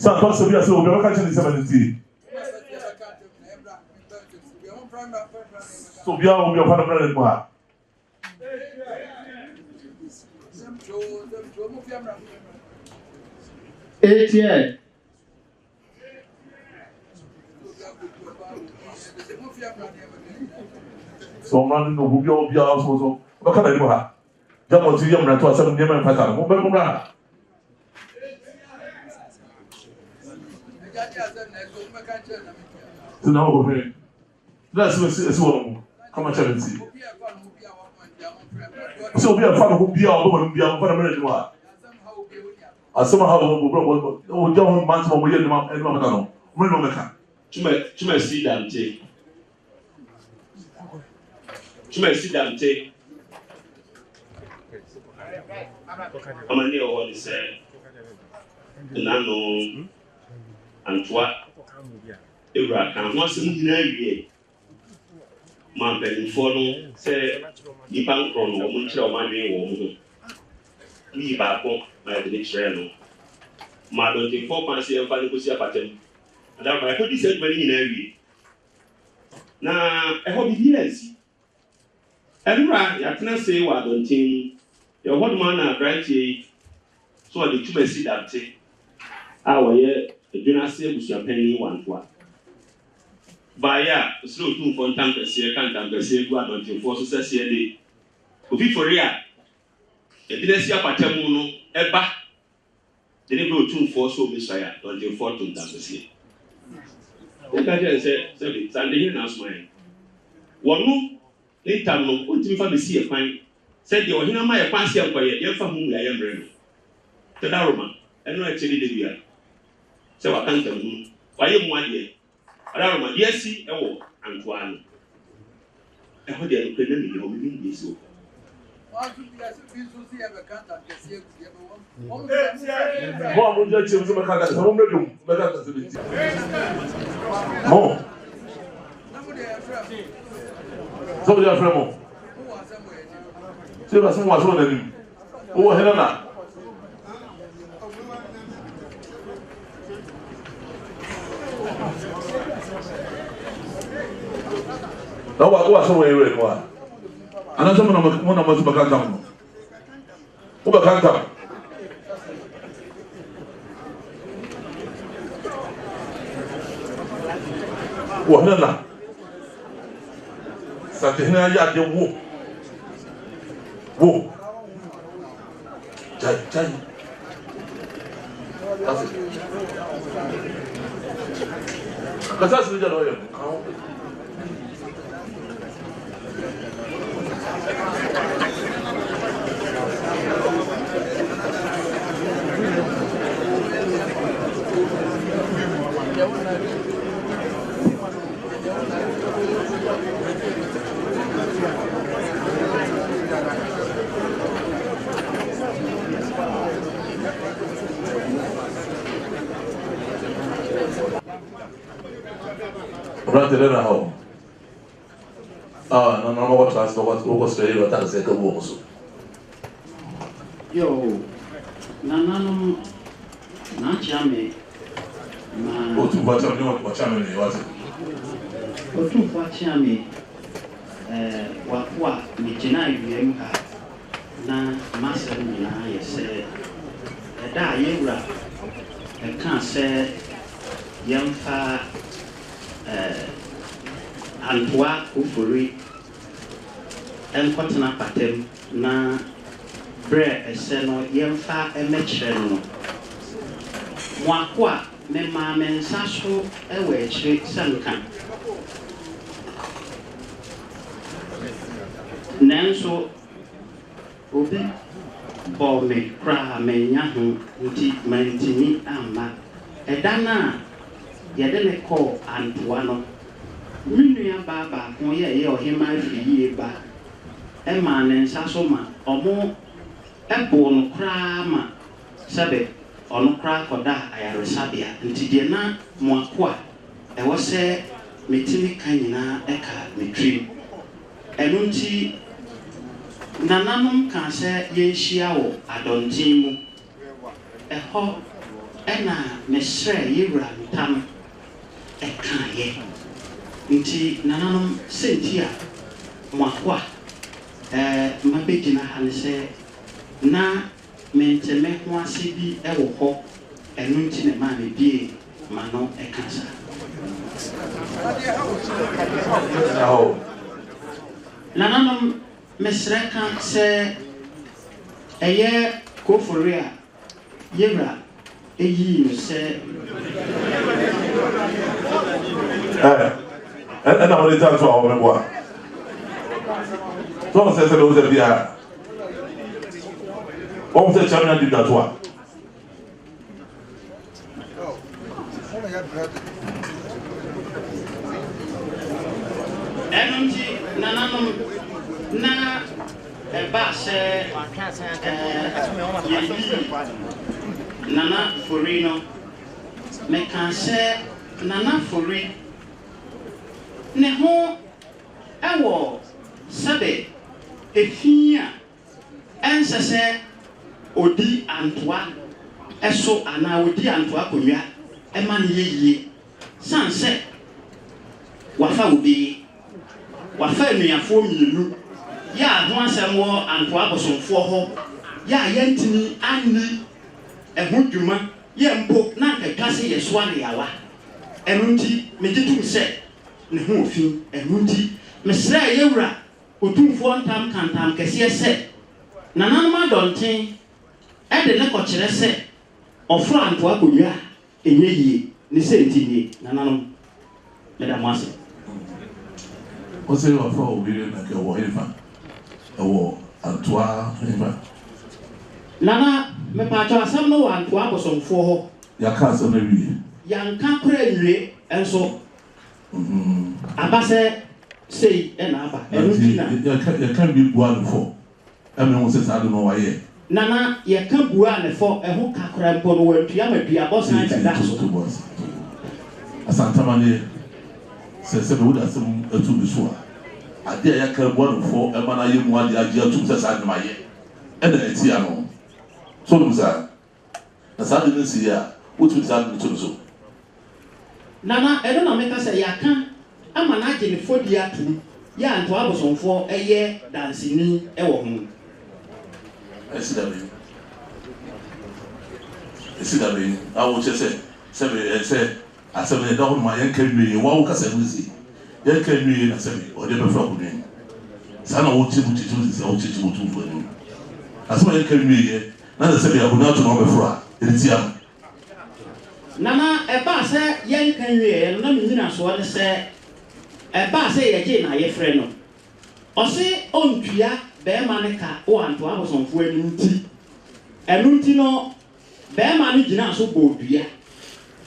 Ça passe bien, c'est au bureau quand tu dis ça, vas-y. So bien, on vient faire le moi. Etienne. So man, no, vous bien, so. On va faire le moi. J'aimerais dire, on a toi, ça me dit même pas ça. On va faire là. C'est non, on va faire. Là, c'est bon. Comment tu as dit? Si on vient faire le bien, on va faire le moi. Somehow, on don't want to be in the man. Tu me suis d'amté. Tu me suis d'amté. Amani o ni se. Nano Antwa. Ewra kan ho asem nyina wie. Ma benfo no se nipa nkro no mo nkyere o ma dwen wo mo. Ni ba ko ma de kyerɛ no. Ma don te fo pan se emfa ni ko si apatem. Ada ma ko di se dwani nyina wie. Na e ho bi yes. Ewra ya tena se wa don tin. Your hot man na branch so the two see that our year a dynasty was your penny one to one. By ya, slow too for time to see a can't say go out until for success here day. If for real, a dynasty of Patamuno, Eba, they didn't go too for so Messiah until 14 times a see. The guardian said, Sunday in house mine. One more, later, no, what do you find see a fine? Said the Ohina my fancy and quiet, young from whom I am ready. The Daruma, and no actually did you. So I can't tell you. Why am 1 year? Daruma, yes, see, oh, and one. I heard the enemy of me so. What would you choose to make a home room? More. So they are from c'est parce que moi je l'ai dit. Où est Helena? Là où est-ce que vous êtes quoi? Anna sama mon nama su bakanta mo. Où bakanta? Où Helena? Ça te n'a ya de wo. Wo. Jai. Kasa sini jalo ya. Brother, then how? No, what was the that is a good Yo, Nananum, Nachame, Go to what channel was it? Go to Wachame, Wakwa, Michina, Yemka, Na Master Mina, said, Da Yebra, I can't say, Yamfa. Antwa Ufuri and Cotton Patem na Bre a seno yemfa a metreno. Mwakwa me mamen saso a wetri sankan. Nanso obi bo me kra me nyahu nti mantini amma edana yede me call Antoine. Minua baba ko ye ohima afiye ba. E ma ne nsaso ma omo ebo no kra ma sabe ono kra koda ayaresabia nti de na moakoa e wo se metimi kanyina eka metrim eno nti nananom ka se ye hia wo adontin mu e ho ɛna mesrɛ yɛwura ntam ɛkaeɛ nti nananom senti a moakoa mabɛgyina ha ne sɛ na menteme ho ase bi ɛwɔ hɔ ɛno nti ne maa mebie ma no ɛka saa nananom mesrɛ ka sɛ ɛyɛ kofori a yɛwura ɛyii no sɛ ɛna wɔde ta so a wɔbɛboa so wɔn sɛ sɛ bɛwɔ sɛ biara wɔn sɛ kyɛn na di da to a ɛno nti nananom na ɛba sɛ yɛyi nana fori no meka sɛ nana fori ne ho ɛwɔ sɛbe efi a ɛnsɛ sɛ odi antoa ɛso anaa odi antoa konwa ɛma ne yɛyie san sɛ wafa obi wafa nnuafoɔ mmienu yɛ a ho asɛm wɔ antoa bosomfoɔ hɔ yɛ a yɛntumi anni ɛho dwuma yɛ mpo na nkatwa sɛ yɛsoa ne yawa ɛno nti megye tom sɛ ne ho ofi ɛno nti mesrɛ yɛwura otumfoɔ ntam kantam kɛseɛ sɛ nananom adɔnten ɛde ne kɔkyerɛ sɛ ɔforo antoa konwa a ɛnyɛ yie ne sɛ nti nie nananom meda mo ase wɔsɛ wɔfa obi na kɛ wɔ hefa ɛwɔ antoa hefa nana mepatwa asɛm no wɔ antoa bosomfoɔ hɔ yɛaka asɛm no awie yɛnka kora awie ɛnso aba sɛ sei ɛna aba ɛno nti na yɛka bi bua no fɔ ɛmɛ ho sɛ saa de no wayɛ nana yɛka bua ne fɔ ɛho kakra mpo no wantua maduabɔ san bɛda so asantama ne sɛ sɛ bɛwode asɛm atu bi so a adeɛ a yɛka bua no fɔ ɛma no ayɛ mu adeɛ agye atum sɛ saa de no ayɛ ɛna ɛtia no so nom saa na saa de no nsi a wotumi saa de no to no so nana ɛno na meka sɛ yɛaka ama no agye ne fɔdi atom yɛ antoa bosomfoɔ ɛyɛ danseni ɛwɔ ho ɛsi da bɛyi awo kyɛ sɛ asɛm no ɛda hɔ noma yɛnka nwie wawo kasa no si yɛnka nwie na sɛbe ɔde bɛfra kodwen saa na wokyɛ mu kyekye sɛ wokyekye wo tumfo anim asɛm a yɛnka nwie na sɛ sɛbe akonnwa ato na wɔbɛforo a ɛretia no nana ɛbaa sɛ yɛnka nwie no na menyina soɔ ne sɛ ɛbaa sɛ yɛgye na yɛfrɛ no ɔse ɔntua bɛrima ne ka wɔ antoa bosomfoɔ anim nti ɛno nti no bɛrima no gyina so bɔ dua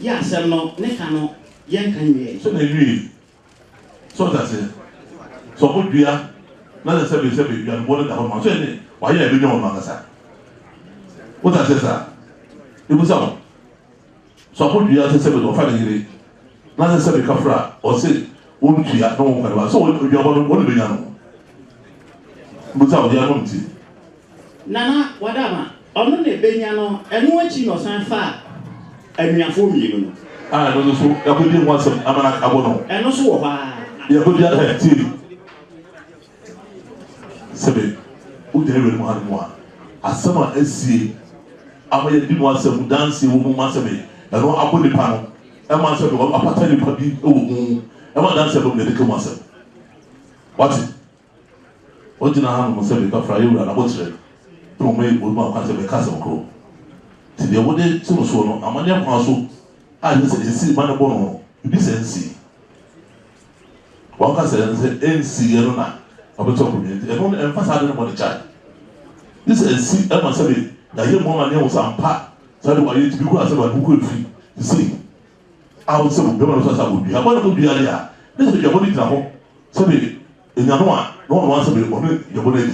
yɛ asɛm no ne ka no yɛnka nwie so na nwie so ɔtase so ɔbɔ dua na sɛ sɛbe dua no bɔ ne da hɔ ma so ɛne wayɛ ɛbɛnya wɔ no ankasa wotase saa ɛbusa wo so ɔbɔ dua sɛ sɛbe ɔfa ne yere na sɛ sɛbe kafra ɔse wɔntua na wɔn kwadaba so wɔn aduabɔ no wɔn bɛnya no busa wo dia no nti nana wadama ɔno na ebenya no ɛno akyi na ɔsan fa anuafoɔ mmienu no ɛno so yɛkɔdi ho asɛm amana abɔ no ɛno so wɔ hɔ a yɛkɔdi tie sɛbe wogyina awurade mu ha no mu a asɛm a asie ama yɛdi mu asɛm danse wɔ mu ma sɛbe ɛno abɔ nipa no ɛma sɛbe apata nipa bi wɔ mu ɛma danse ɛbɛm na ɛde ka mu asɛm wate wɔgyina ha no sɛbe kafra yɛwura na bɔkyerɛ na ɔma yɛ bɔlum akwan sɛ bɛka asɛm korɔ nti deɛ wode te no soɔ no amanneɛ kwan so a yɛ sɛ ɛsi ma ne bɔ no ebi sɛ nsi wɔnka sɛ ɛnsi yɛ no na ɔbɛtɔ akonnwa nti ɛno ɛmfa saa de no bɔde kyae ne sɛ ɛsi ɛma sɛbe yɛayɛ mu ama ne wo sɛ ampa saa de wayɛ tibi kɔ asɛ wade wokɔ afi sɛ a wo sɛ bɛma no so asɛ abɔdua abɔ no bɔdua deɛ a ne sɛ dwabɔ no gyina hɔ sɛbe ɛnyano a na ɔno wa sɛbe ɔno yɛbɔ no adi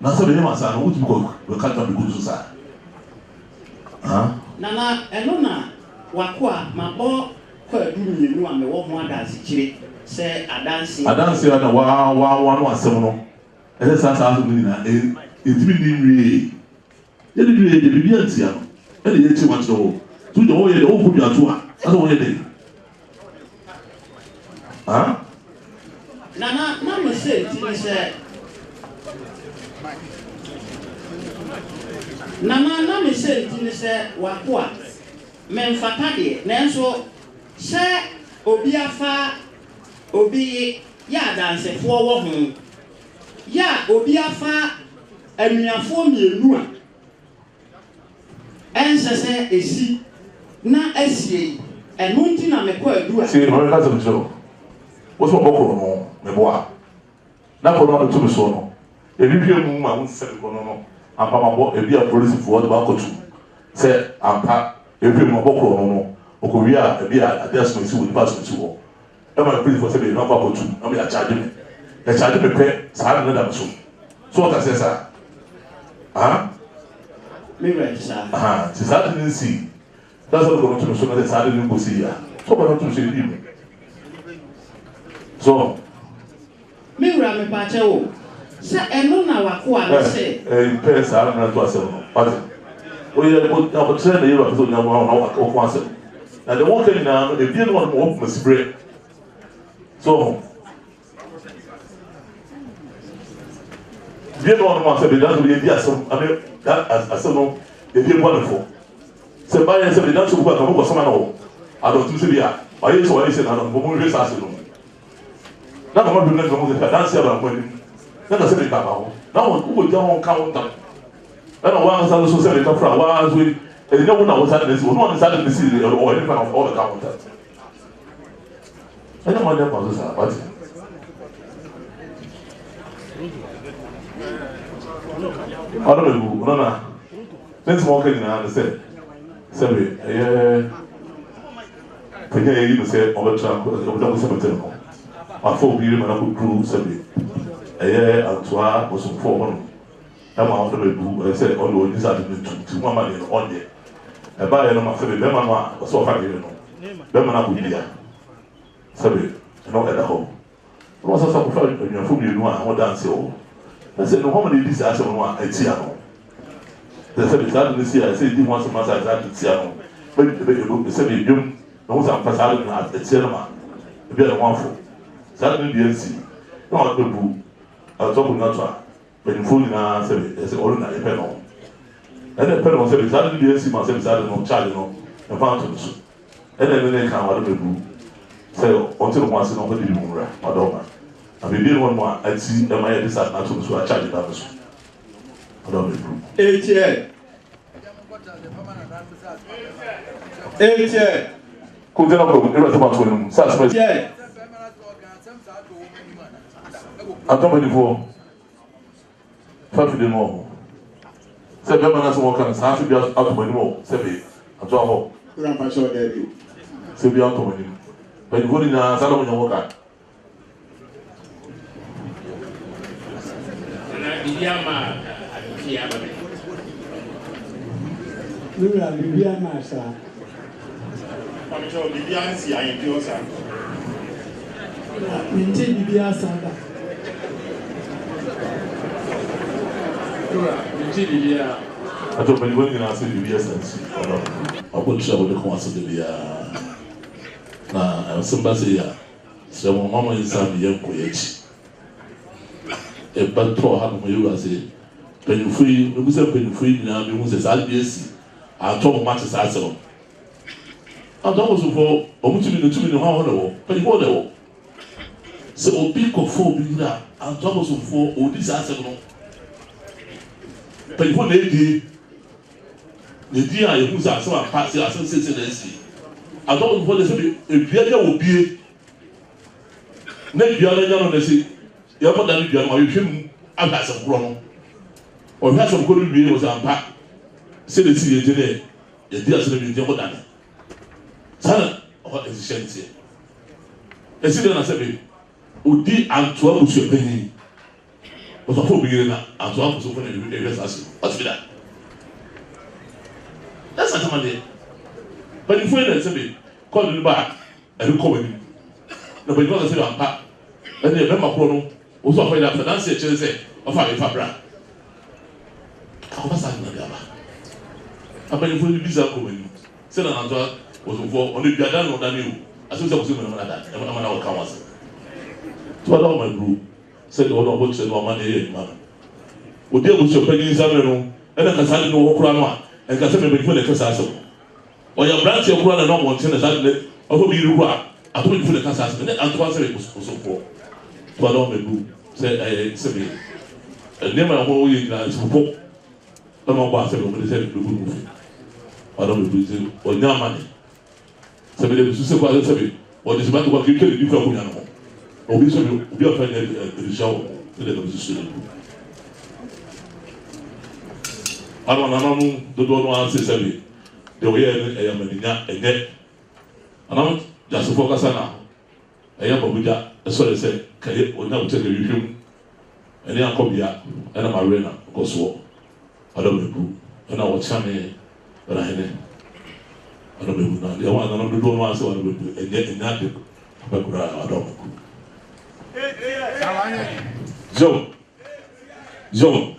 na sɛbe ne ma saa no wotumi kɔ bɛka bɛgu so saa nana ɛno na wako a mabɔ kɔ adu mmienu a mewɔ ho adansekyire sɛ adanse a na wa no asɛm no ɛsɛ saa asɛm no nyinaa ɛtumi ne nwie yɛde nwie yɛ biribi antia no ɛne yɛkyi wakyerɛ hɔ tu de oye de o ku ya tu a asa oye de na me say ti say na me say ti say wa ko a me mfata de nanso say obi afa obi ya dansefo wo ho ya obi afa anuafo mienu a ensese esi na asie eno nti na me ko adu a se no ka se so wo so bokoro no me boa na ko no to me so no e bi hwe mu ma wo se ko no ampa ma bo e bi a police fo ba ko tu se ampa e hwe mu bokoro no o ko wi a e bi a adesma si wo di pass tu wo e ma police fo se be no ba ko tu na me ya charge me e charge me pe sa na da so ta se sa me right sa ti sa didn't see that's what going to so na sa didn't go see ya so ba to see you so me ra me pa che o sa eno na wa ko a se pe sa na to ase no but o ye ko ta ko tre na ye ba so na wa ko ko ase na the one thing na the bien one mo mo spray so bien one mo se be da so ye di aso ame aso no ye bien wonderful se ba ye se be da so ko ka ko so ma no a do tu se bia ba ye so wa ye se na no mo re sa se no na ko ma bi na ko mo se da se ba mo ni na se be ka ba ho na wo ko ja ho ka ho ta na wa sa so se be ka fra wa so e ni wo na wo sa de si wo no sa de si o ni fa na all the ka ho ta ana ma da pa so sa ba ti Ora me no na sense mo ke na se be penya yi no se o betra ko da se betra no afọ bi ma na ko kru se be atoa o so fo ho no e ma o be bu se o lo ni sa de tu ma ma de on de e ba ye no ma se be ma no a so fa de no be ma na ko bia se be no e da ho no so so ko fa ni afọ bi no a o dance o se no ho ma de dis ase no a eti a no se be sa de si a se di mo so ma sa za ti a no be se be dum no sa fa sa na eti no ma be a wanfo sa de bi ansi no a be bu a to bu na to a be ni phone na se be se olu na e pe no e de pe no se be sa de bi ansi ma se be sa de no charge no e fa to so e de ne kan wa de bu se o ti no ma se no ko di mu ra ma do ma a be bi no mo a ati e ma ye de sa na to so a charge da so do be bu ko de na ko e ra to ma to no sa sa Antônio Nivo, Fábio de novo. Você vê a maneira como o cara se vê Antônio Nivo, você vê. Antônio Nivo. Você vê Antônio Nivo. Mas vou ir na sala onde eu vou cá. Ato pẹ̀lú wọ́n nyina ase bíbí ẹsẹ̀ nsi ọ̀dọ́ ọ̀pọ̀ tí a wọ́n de kọ́ ase bíbí ya na ẹ̀sìn bá se ya sẹ wọn mọ́mọ́ yìí sáà mi yẹ nkọ́ yẹ ekyi ẹ̀bá tọ́ ha nomu yẹ wá se pẹ̀lúfo yìí ebi sẹ pẹ̀lúfo yìí nyinaa mi hu sẹ sáà bí esi àtọ́ mo má ti sáà sẹ́wọ̀n àtọ́ mo sọ fọ ọmọ tìmí ne hàn wọ́n lẹ̀ wọ́ pẹ̀lúfo lẹ̀ wọ́ sẹ obi kọ̀ fọ́ obi yìí a àtọ́ mo sọ fọ òdi sáà sẹ́wọ̀n pẹ̀lúfo lè di n'edi a yehu sɛ asɛm apa sɛ asɛm sese na esi adɔwɔfo de sɛ bi edua yɛ wɔ bie na edua no nya no na esi yɛbɔ da no dua no ɔyɛhwɛ mu ahwɛ asɛm korɔ no ɔhwɛ asɛm korɔ no wie wɔ sɛ ampa sɛ na esi yɛ gye ne yɛdi asɛm bi nkyɛn kɔ da ne saa na ɔhɔ esihɛ nteɛ esi de na sɛ bi odi antoa busua panyin ɔsɔfo obi yere na antoa busua panyin ehwɛ saa se ɔsi bi da. That's not something. But if we don't say, call you back and call him. No, but you want to say, I'm back. And then remember, Chrono, also for that, that's it, say, of our Fabra. How was I not there? I bet if we be so coming, sɛ na nantoa wɔsomfoɔ ɔno biada no ɔda ne o asɛ sɛ wɔsɛ mu na da ɛma na wɔka wɔ ase to ɔda ɔma duro sɛ deɛ ɔda ɔbɔ kyerɛ no ɔma ne yɛ adwuma no ɔdi abusua panyin nsamere no ɛna kasa de no wɔ kora no a ɛnka sɛ mɛbɛdifo na ɛkasa asɛm ɔyɛ aberanteɛ kora na na ɔmɔnten na saa de ɔfɔ bi yiri kora atɔmɔdifo na ɛkasa asɛm ne antoa sɛ ɔsomfoɔ to ɔda ɔma duro sɛ ɛyɛ sɛbi nneɛma a wɔn yɛ nyinaa nsopɔ ɛna ɔbɔ asɛm ɔmo de sɛ ɛbɛbu no fi ɔda ɔma duro sɛ ɔnya amane sɛbi de bisu sɛ kɔ asɛ sɛbi ɔde sɛ bɛtɔ kɔ kiri kiri nipa ko nya no ho obi sɛbi obi afa nyɛ ɛdihyɛ wɔ ne de bisu sɛ ɛbu ano anam dodoɔ no ase sɛbi deɛ ɔyɛ ɛyɛ maninya ɛnyɛ anam gyasefo kasa na ɛyɛ babogya ɛsɔre sɛ kɛyɛ ɔnya ɔkyɛ kɛ hwehwɛ mu ɛne akɔbea ɛna mawe na kɔ soɔ ɔda ɔma duro ɛna wɔkyɛ ne hene ɔda ɔma duro na deɛ wɔn anam dodoɔ no ase ɔda ɔma duro ɛnyɛ ade abɛkora ɔda ɔma duro John.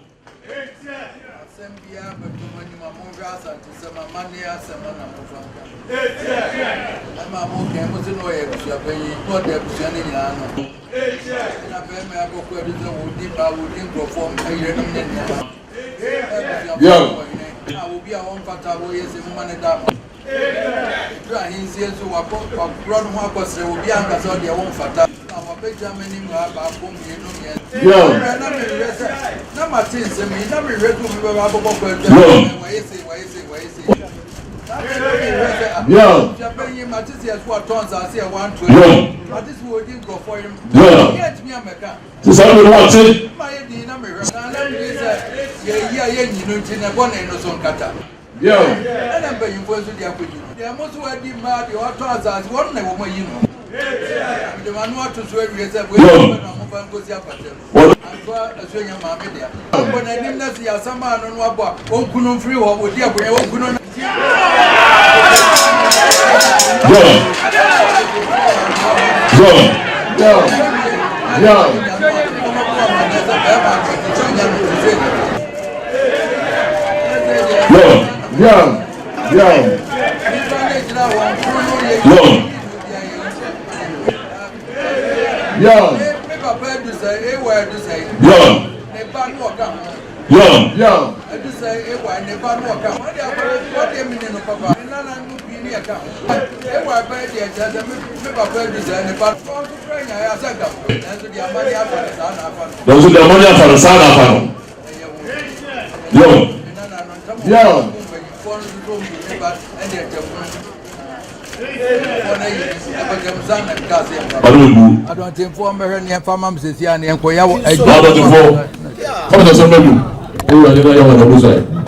I don't inform her any farm says, yeah, and Koya. I don't inform. How does somebody do?